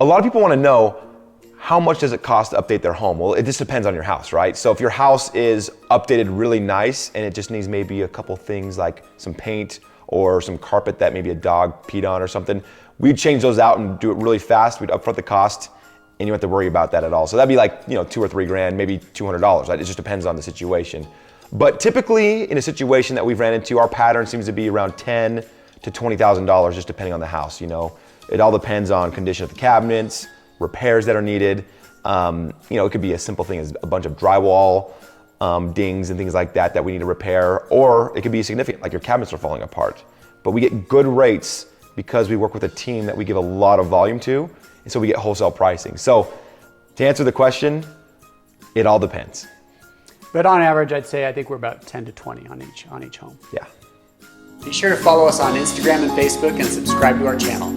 A lot of people want to know, how much does it cost to update their home? Well, it just depends on your house, right? So if your house is updated really nice and it just needs maybe a couple things like some paint or some carpet that maybe a dog peed on or something, we'd change those out and do it really fast. We'd upfront the cost and you don't have to worry about that at all. So that'd be like, $2 or $3 grand, maybe $200, right? It just depends on the situation. But typically in a situation that we've ran into, our pattern seems to be around $10,000 to $20,000, just depending on the house. It all depends on condition of the cabinets, repairs that are needed. It could be a simple thing as a bunch of drywall dings and things like that we need to repair, or it could be significant, like your cabinets are falling apart. But we get good rates because we work with a team that we give a lot of volume to, and so we get wholesale pricing. So to answer the question, it all depends. But on average, I think we're about 10 to 20 on each home. Yeah. Be sure to follow us on Instagram and Facebook and subscribe to our channel.